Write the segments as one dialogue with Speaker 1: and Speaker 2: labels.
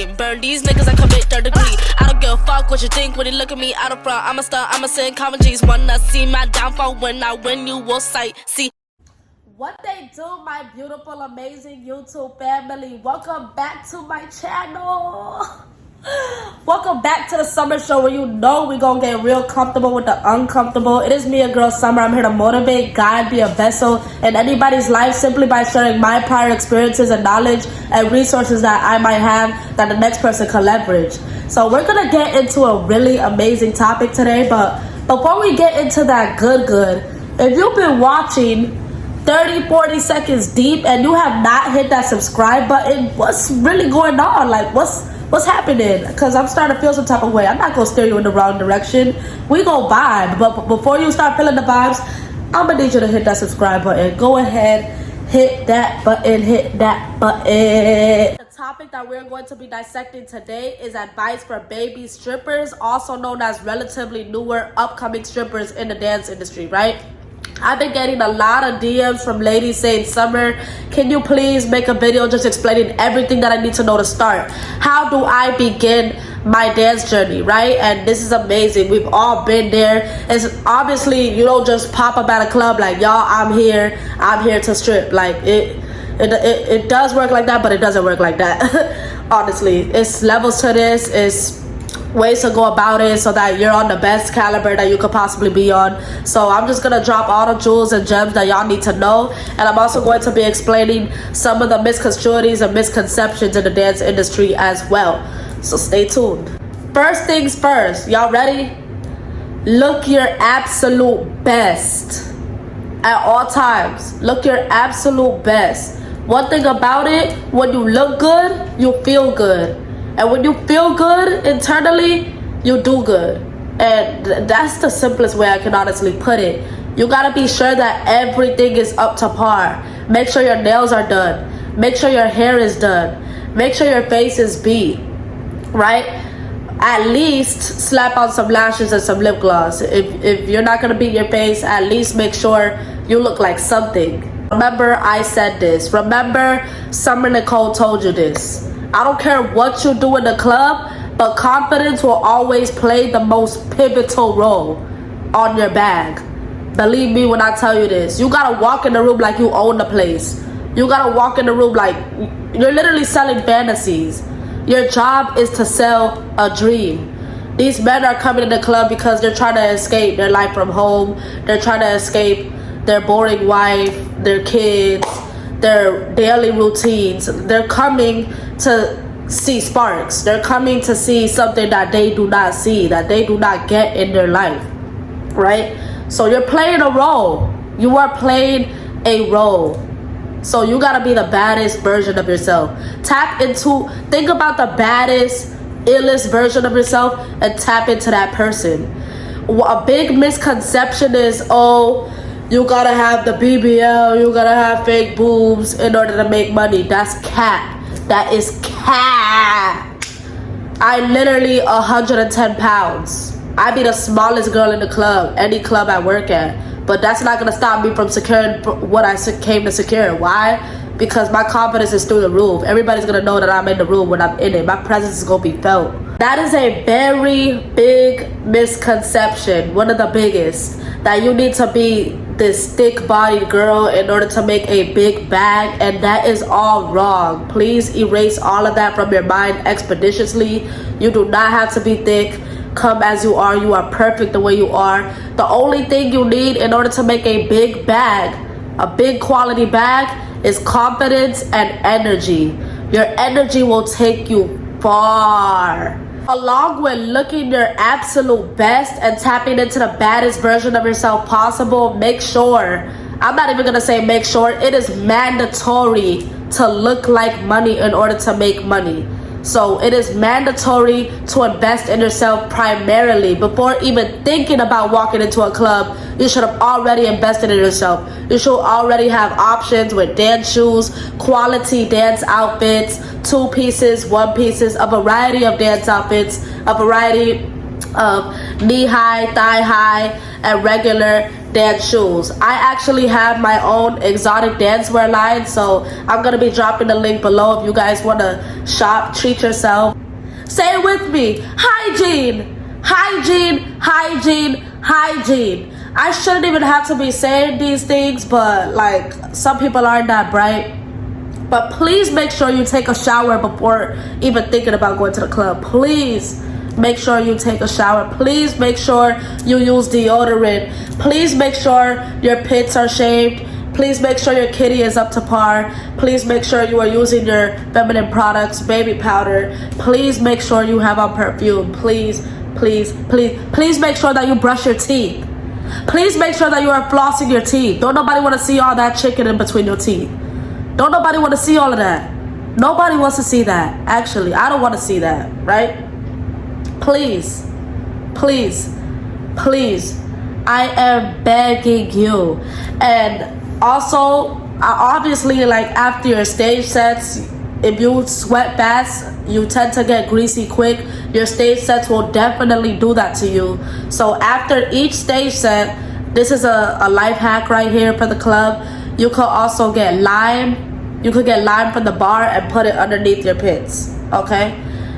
Speaker 1: Burn these niggas that commit third degree. I don't give a fuck what you think when you look at me out of front. I'm a star, I'm a send common G's. Wanna see my downfall when I win, you will sight. See what they do, my beautiful, amazing YouTube family. Welcome back to my channel. Welcome back to the Summer Show, where you know we gonna get real comfortable with the uncomfortable. It is me, your girl Summer. I'm here to motivate, guide, be a vessel in anybody's life simply by sharing my prior experiences and knowledge and resources that I might have that the next person can leverage. So we're gonna get into a really amazing topic today, but before we get into that good, if you've been watching 30-40 seconds deep and you have not hit that subscribe button, what's really going on? Like, what's happening? Because I'm starting to feel some type of way. I'm not gonna steer you in the wrong direction. We go vibe, but before you start feeling the vibes, I'm gonna need you to hit that subscribe button. Go ahead, hit that button, hit that button. The topic that we're going to be dissecting today is advice for baby strippers, also known as relatively newer upcoming strippers in the dance industry, right? I've been getting a lot of DMs from ladies saying, Summer, can you please make a video just explaining everything that I need to know to start? How do I begin my dance journey, right? And this is amazing. We've all been there. It's obviously, you don't just pop up at a club like, y'all, I'm here to strip. Like, it does work like that, but it doesn't work like that. Honestly, it's levels to this. It's ways to go about it so that you're on the best caliber that you could possibly be on. So I'm just gonna drop all the jewels and gems that y'all need to know, and I'm also going to be explaining some of the misconstruities and misconceptions in the dance industry as well. So stay tuned. First things first, y'all ready? Look your absolute best at all times. Look your absolute best. One thing about it, when you look good, you feel good. And when you feel good internally, you do good. And that's the simplest way I can honestly put it. You gotta be sure that everything is up to par. Make sure your nails are done. Make sure your hair is done. Make sure your face is beat, right? At least slap on some lashes and some lip gloss. If you're not gonna beat your face, at least make sure you look like something. Remember, I said this. Remember, Summer Nicole told you this. I don't care what you do in the club, but confidence will always play the most pivotal role on your bag. Believe me when I tell you this. You gotta walk in the room like you own the place. You gotta walk in the room like you're literally selling fantasies. Your job is to sell a dream. These men are coming in the club because they're trying to escape their life from home. They're trying to escape their boring wife, their kids, their daily routines. They're coming to see sparks. They're coming to see something that they do not see, that they do not get in their life, right? So you're playing a role. You are playing a role. So you gotta be the baddest version of yourself. Think about the baddest, illest version of yourself and tap into that person. A big misconception is, oh, you gotta have the BBL, you gotta have fake boobs in order to make money. That's cap. That is cap. I'm literally 110 pounds. I be the smallest girl in the club, any club I work at. But that's not gonna stop me from securing what I came to secure. Why? Because my confidence is through the roof. Everybody's gonna know that I'm in the room when I'm in it. My presence is gonna be felt. That is a very big misconception. One of the biggest. That you need to be this thick-bodied girl in order to make a big bag, and that is all wrong. Please erase all of that from your mind expeditiously. You do not have to be thick. Come as you are. You are perfect the way you are. The only thing you need in order to make a big bag, a big quality bag, is confidence and energy. Your energy will take you far. Along with looking your absolute best and tapping into the baddest version of yourself possible, make sure, I'm not even gonna say make sure, it is mandatory to look like money in order to make money. So it is mandatory to invest in yourself primarily. Before even thinking about walking into a club, you should have already invested in yourself. You should already have options with dance shoes, quality dance outfits, 2 pieces, 1 pieces, a variety of dance outfits, a variety of knee high, thigh high, and regular dance shoes. I actually have my own exotic dancewear line, so I'm gonna be dropping the link below if you guys want to shop, treat yourself. Say it with me: hygiene, hygiene, hygiene, hygiene. I shouldn't even have to be saying these things, but like, some people aren't that bright. But please make sure you take a shower before even thinking about going to the club. Please make sure you take a shower. Please make sure you use deodorant. Please make sure your pits are shaved. Please make sure your kitty is up to par. Please make sure you are using your feminine products, baby powder. Please make sure you have on perfume. Please, please, please, please make sure that you brush your teeth. Please make sure that you are flossing your teeth. Don't nobody want to see all that chicken in between your teeth. Don't nobody want to see all of that. Nobody wants to see that. Actually, I don't want to see that, right? Please, please, please, I am begging you. And also, obviously, like, after your stage sets, if you sweat fast, you tend to get greasy quick. Your stage sets will definitely do that to you. So after each stage set, this is a life hack right here for the club. You could also get lime. You could get lime from the bar and put it underneath your pits, okay?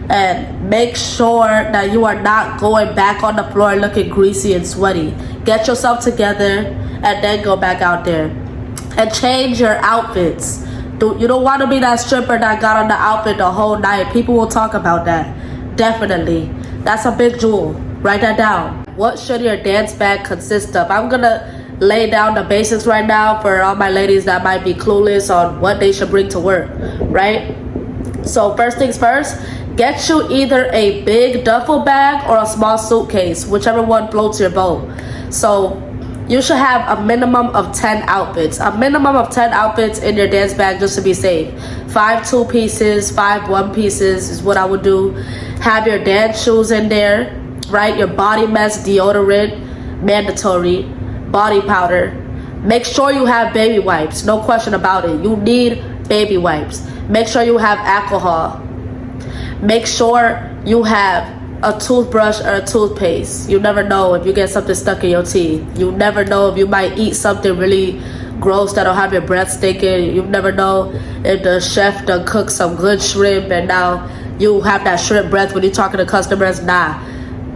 Speaker 1: And make sure that you are not going back on the floor looking greasy and sweaty. Get yourself together and then go back out there. And change your outfits. You don't want to be that stripper that got on the outfit the whole night. People will talk about that. Definitely. That's a big jewel. Write that down. What should your dance bag consist of? I'm going to lay down the basics right now for all my ladies that might be clueless on what they should bring to work, right? So first things first, get you either a big duffel bag or a small suitcase, whichever one floats your boat. So you should have a minimum of 10 outfits. A minimum of 10 outfits in your dance bag just to be safe. 5 2-pieces, 5 1-pieces is what I would do. Have your dance shoes in there, right? Your body mist, deodorant, mandatory, body powder. Make sure you have baby wipes, no question about it. You need baby wipes. Make sure you have alcohol. Make sure you have a toothbrush or a toothpaste. You never know if you get something stuck in your teeth. You never know if you might eat something really gross that'll have your breath stinking. You never know if the chef done cooked some good shrimp and now you have that shrimp breath when you're talking to customers. Nah,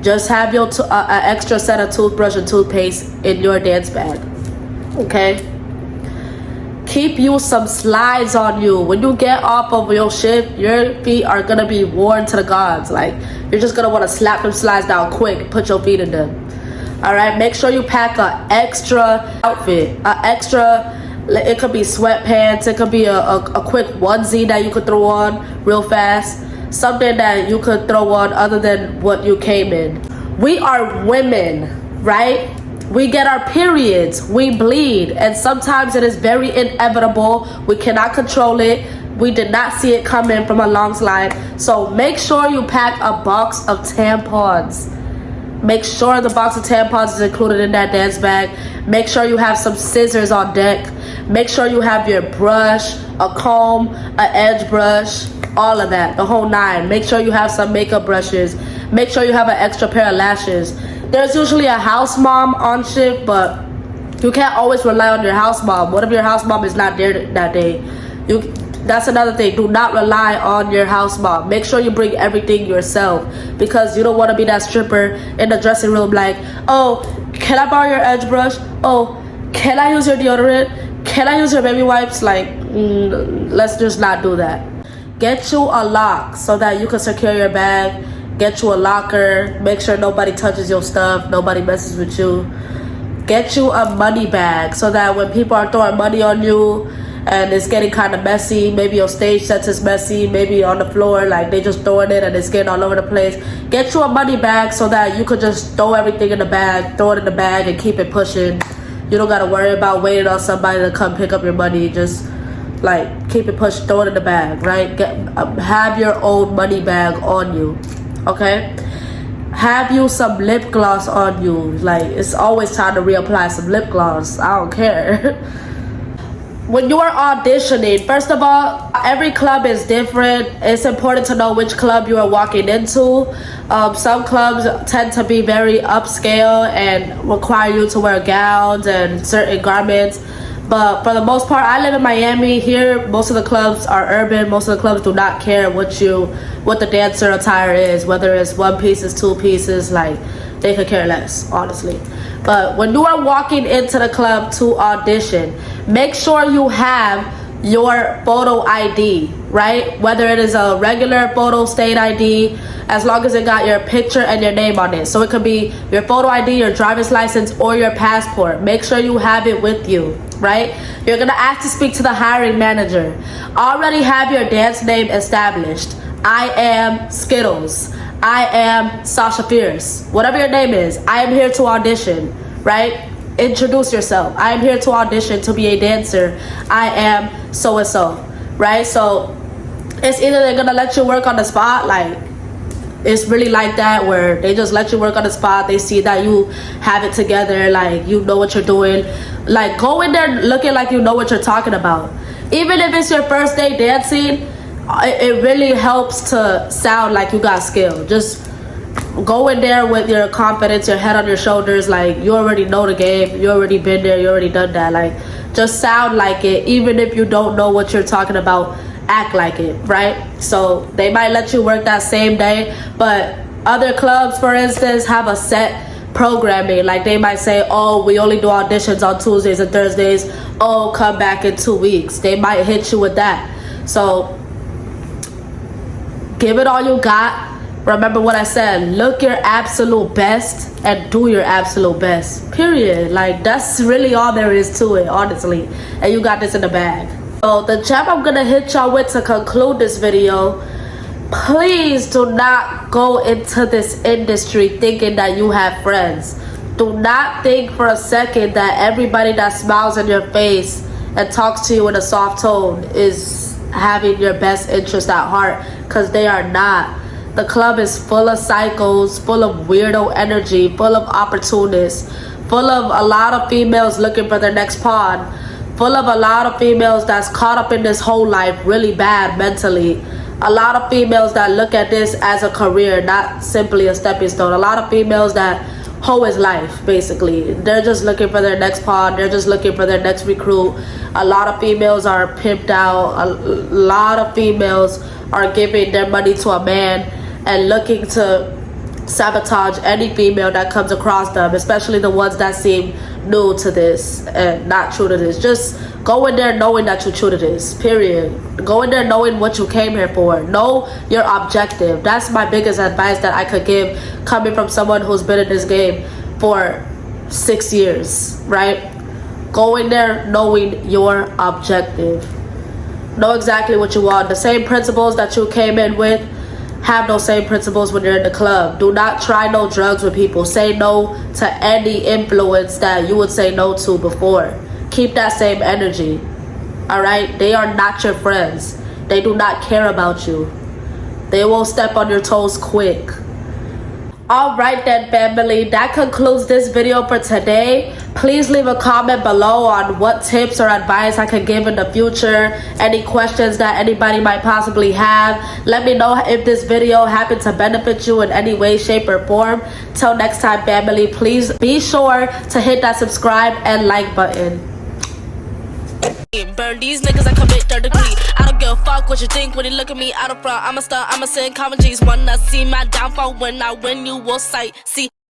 Speaker 1: just have your an extra set of toothbrush and toothpaste in your dance bag, okay? Keep you some slides on you. When you get off of your shift, your feet are gonna be worn to the gods. Like, you're just gonna want to slap them slides down quick, put your feet in them. All right, make sure you pack an extra outfit, it could be sweatpants, it could be a quick onesie that you could throw on real fast, something that you could throw on other than what you came in. We are women, right? We get our periods, we bleed, and sometimes it is very inevitable. We cannot control it. We did not see it coming from a long slide. So make sure you pack a box of tampons. Make sure the box of tampons is included in that dance bag. Make sure you have some scissors on deck. Make sure you have your brush, a comb, an edge brush, all of that, the whole nine. Make sure you have some makeup brushes. Make sure you have an extra pair of lashes. There's usually a house mom on shift, but you can't always rely on your house mom. What if your house mom is not there that day? That's another thing. Do not rely on your house mom. Make sure you bring everything yourself, because you don't want to be that stripper in the dressing room like, oh, can I borrow your edge brush? Oh, can I use your deodorant? Can I use your baby wipes? Like, let's just not do that. Get you a lock so that you can secure your bag. Get you a locker. Make sure nobody touches your stuff. Nobody messes with you. Get you a money bag so that when people are throwing money on you and it's getting kind of messy, maybe your stage sets is messy, maybe on the floor, like they just throwing it and it's getting all over the place. Get you a money bag so that you could just throw everything in the bag, throw it in the bag and keep it pushing. You don't got to worry about waiting on somebody to come pick up your money. Just like keep it pushed, throw it in the bag, right? Have your own money bag on you. Okay, have you some lip gloss on you. Like, it's always time to reapply some lip gloss. I don't care. when you are auditioning, first of all, every club is different. It's important to know which club you are walking into. Some clubs tend to be very upscale and require you to wear gowns and certain garments. But for the most part, I live in Miami. Here, most of the clubs are urban. Most of the clubs do not care what the dancer attire is, whether it's one pieces, two pieces, like they could care less, honestly. But when you are walking into the club to audition, make sure you have your photo ID, right? Whether it is a regular photo state ID, as long as it got your picture and your name on it. So it could be your photo ID, your driver's license, or your passport. Make sure you have it with you, right? You're gonna ask to speak to the hiring manager. Already have your dance name established. I am Skittles. I am Sasha Fierce. Whatever your name is, I am here to audition, right? Introduce yourself. I am here to audition to be a dancer. I am so-and-so, right? So it's either they're gonna let you work on the spot, like it's really like that, where they just let you work on the spot. They see that you have it together, like you know what you're doing. Like go in there looking like you know what you're talking about. Even if it's your first day dancing, it really helps to sound like you got skill. Just go in there with your confidence, your head on your shoulders, like you already know the game, you already been there, you already done that. Like just sound like it. Even if you don't know what you're talking about, act like it, right? So they might let you work that same day, but other clubs, for instance, have a set programming. Like they might say, oh, we only do auditions on Tuesdays and Thursdays. Oh, come back in 2 weeks. They might hit you with that. So give it all you got. Remember what I said, look your absolute best and do your absolute best, period. Like that's really all there is to it, honestly. And you got this in the bag. So the gem I'm gonna hit y'all with to conclude this video, please do not go into this industry thinking that you have friends. Do not think for a second that everybody that smiles in your face and talks to you in a soft tone is having your best interest at heart, because they are not. The club is full of psychos, full of weirdo energy, full of opportunists, full of a lot of females looking for their next pawn, full of a lot of females that's caught up in this whole life really bad mentally. A lot of females that look at this as a career, not simply a stepping stone. A lot of females that hoe is life, basically. They're just looking for their next pawn. They're just looking for their next recruit. A lot of females are pimped out. A lot of females are giving their money to a man and looking to sabotage any female that comes across them, especially the ones that seem new to this and not true to this. Just go in there knowing that you're true to this, period. Go in there knowing what you came here for. Know your objective. That's my biggest advice that I could give, coming from someone who's been in this game for 6 years, right? Go in there knowing your objective. Know exactly what you want. The same principles that you came in with, have those same principles when you're in the club. Do not try no drugs with people. Say no to any influence that you would say no to before. Keep that same energy. Alright? They are not your friends. They do not care about you. They will step on your toes quick. Alright then, family, that concludes this video for today. Please leave a comment below on what tips or advice I could give in the future. Any questions that anybody might possibly have. Let me know if this video happened to benefit you in any way, shape, or form. Till next time, family, please be sure to hit that subscribe and like button. Burn these niggas, I commit third degree. I don't give a fuck what you think when you look at me out of front. I'm a star, I'm a sin, common G's. Wanna see my downfall when I win, you will sight. See